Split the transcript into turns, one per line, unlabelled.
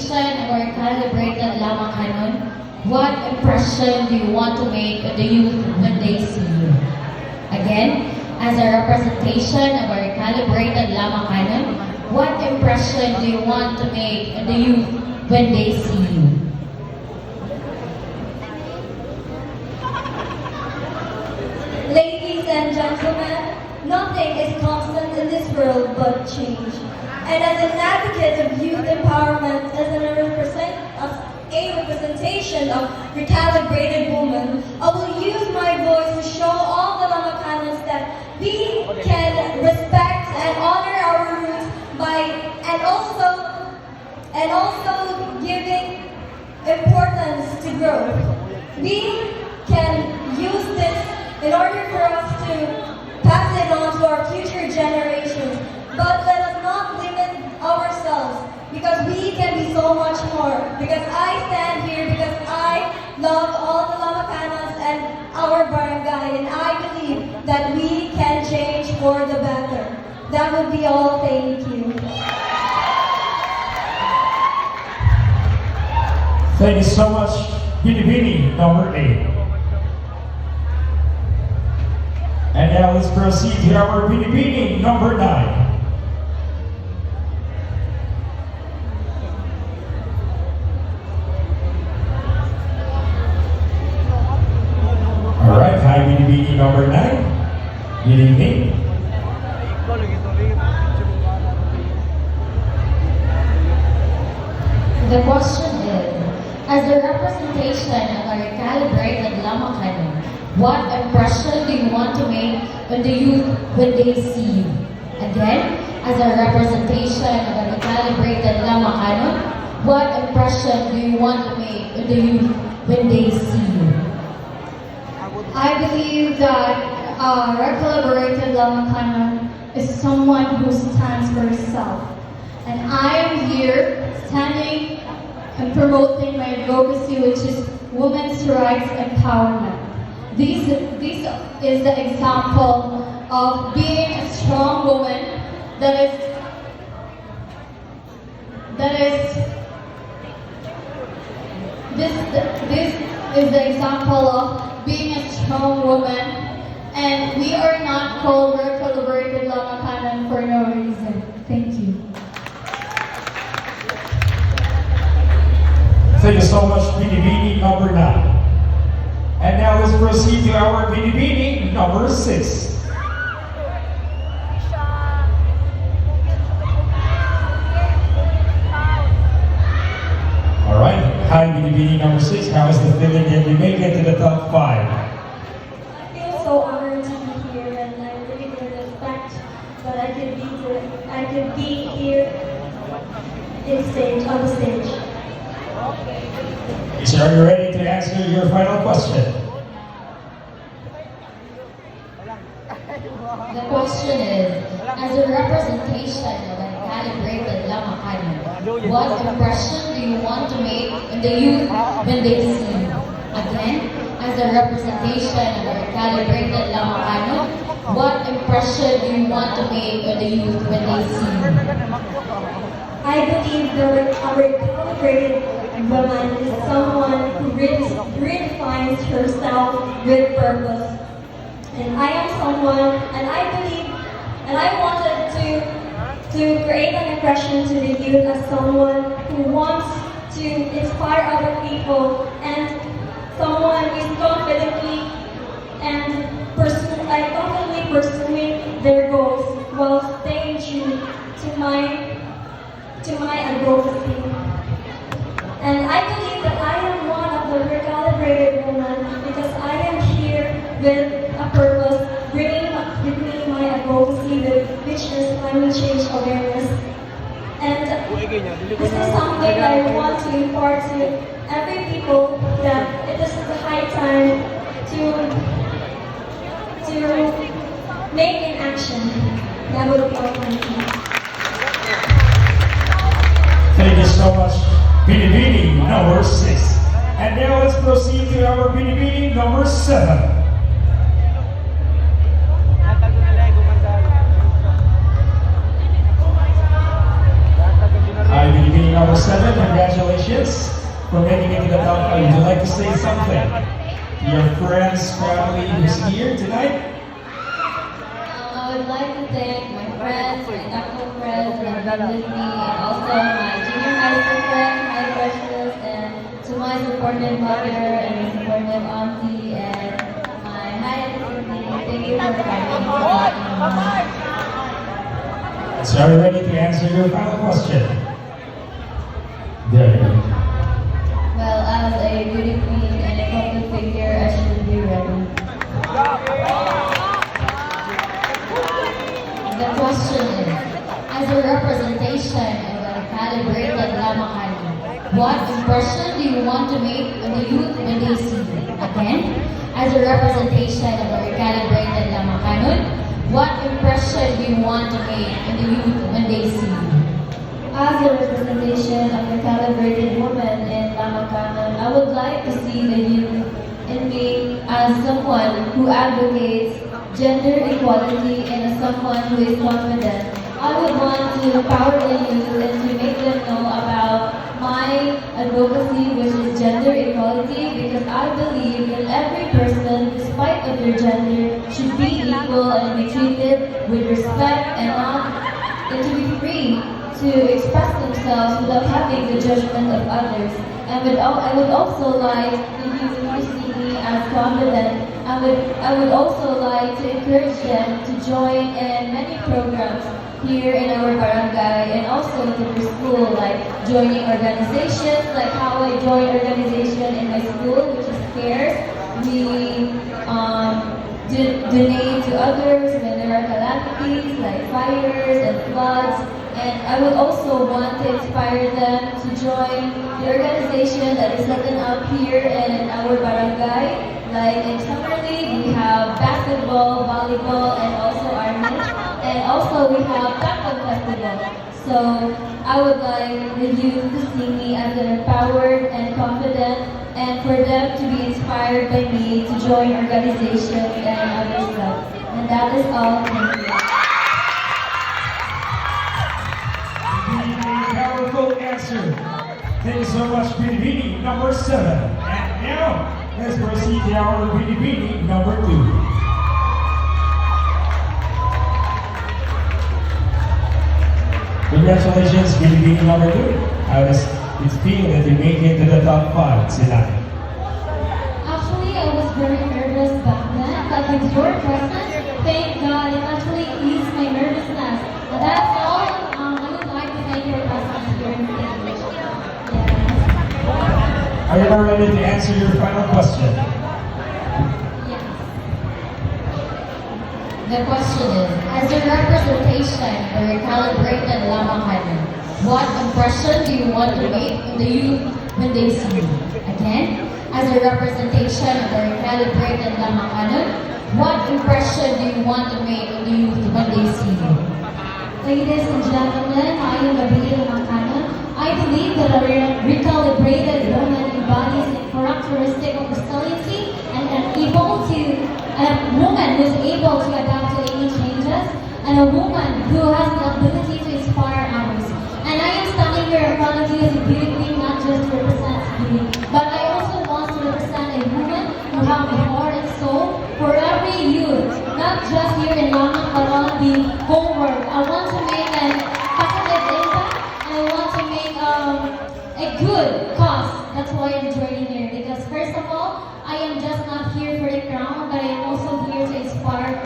representation of our calibrated Lama Canon, what impression do you want to make on the youth when they see you? Again, as a representation of our calibrated Lama Canon, what impression do you want to make on the youth when they see you?
Ladies and gentlemen, nothing is constant in this world but change. And as an advocate of youth empowerment, as a representation of recalibrated women, I will use my voice to show all the Lamacanas that we can respect and honor our roots and also giving importance to growth. We can use this in order for us to pass it on to our future generations. But let us not limit ourselves, because we can be so much more. Because I stand here because I love all the Lamacanas and our barangay, and I believe that we can change for the better. That would be all. Thank you.
Thank you so much, Binibini, number 8. And now let's proceed to our Binibini, number 9. Alright, hi Binibini, number 9. Good evening.
The question is, as a representation of our calibrated Lama Canon, what impression do you want to make on the youth when they see you? Again, as a representation of our calibrated Lama Canon, what impression do you want to make on the youth when they see you?
I believe that a recalibrated Lamacanon is someone who stands for herself. And I am here standing and promoting my advocacy, which is women's rights empowerment. This is the example of being a strong woman this is the example of being a strong woman, and we are not called recalibrated Lamacanon for no reason. Thank you.
Thank you so much, Binibini, number 9. And now let's proceed to our Binibini, number 6. Alright, hi Binibini, number 6. How is the feeling that you make it to the top 5?
I feel so honored to be here, and I really respect that I could be here on the stage.
So are you ready to answer your final question?
The question is, as a representation of a calibrated Lama Canon, what impression do you want to make on the youth when they see you? Again, as a representation of a calibrated Lama Canon, what impression do you want to make on the youth when they see you?
I believe that a recalibrated woman is someone who redefines herself with purpose. And I am someone, and I believe, and I wanted to create an impression to the youth as someone who wants to inspire other people, and someone who is confidently pursuing their goals while staying true to my advocacy. And I believe that I am one of the recalibrated women because I am here with a purpose, bringing my advocacy, which is climate change awareness. And this is something I want to impart to every people, that it is the high time to make an action. That would be all for me.
Thank you so much, Binibini, number 6. And now let's proceed to our Binibini, number 7. Hi, Binibini, number 7. Congratulations. like to say something to your friends, family who's here tonight?
I would like to thank my friends, my DACO friends that have been with me, and also my junior high school friends, my precious, and to my supportive mother and my supportive auntie, and my high sibling. Thank you for fighting for me.
So are you ready to answer your final question? There you go.
Well, as a beauty queen and a public figure, I should be ready.
The question is, as a representation of a calibrated Lamakani, what impression do you want to make on the youth when they see you? Again, as a representation of a calibrated Lamakanon, what impression do you want to make on the youth when they see you?
As a representation of a calibrated woman in Lamakanon, I would like to see the youth in me as someone who advocates gender equality and as someone who is confident. I would want to empower the youth and to make them know about my advocacy, which is gender equality, because I believe that every person, despite of their gender, should be equal and be treated with respect and to be free to express themselves without having the judgment of others. I would also like the youth to see me as confident. I would also like to encourage them to join in many programs here in our barangay and also in their school, like joining organizations, like how I joined organization in my school, which is CARES. We donate to others when there are calamities like fires and floods. And I would also want to inspire them to join the organization that is setting up here in our barangay. Like in Summer League, we have basketball, volleyball, and also army. And also we have Takpan Festival. So I would like the youth to see me as an empowered and confident, and for them to be inspired by me to join organizations and other stuff. And that is all. Thank you.
Powerful answer. Thank you so much, Binibini number 7. And now, let's proceed to our Binibini number 2. Congratulations, Binibini number 2. How does it feel that you make it to the top 5 tonight?
Actually, I was very nervous back then, but with your presence, thank God, it actually eased my nervousness. And that's all. I would like to thank your presence here in stage.
Are you now ready to answer your final question?
Yes. The question is, as a representation or a calibrated Lamakanon, what impression do you want to make on the youth when they see you? Again, as a representation or a calibrated Lamakanon, what impression do you want to make on the youth when they see you?
Ladies and gentlemen, I am Gabriel Lamakanon. I believe that a recalibrated woman embodies a characteristic of resiliency and a woman who is able to adapt to any changes, and a woman who has the ability to inspire others. And I am standing here in front of you as a beauty queen, not just to represent beauty, but I also want to represent a woman who has a heart and soul for every youth, not just here in London, but on the whole world. I want to make an positive impact, and I want to make a good cause. That's why I'm joining here, because first of all, I am just not here for the crown, but I am also here to inspire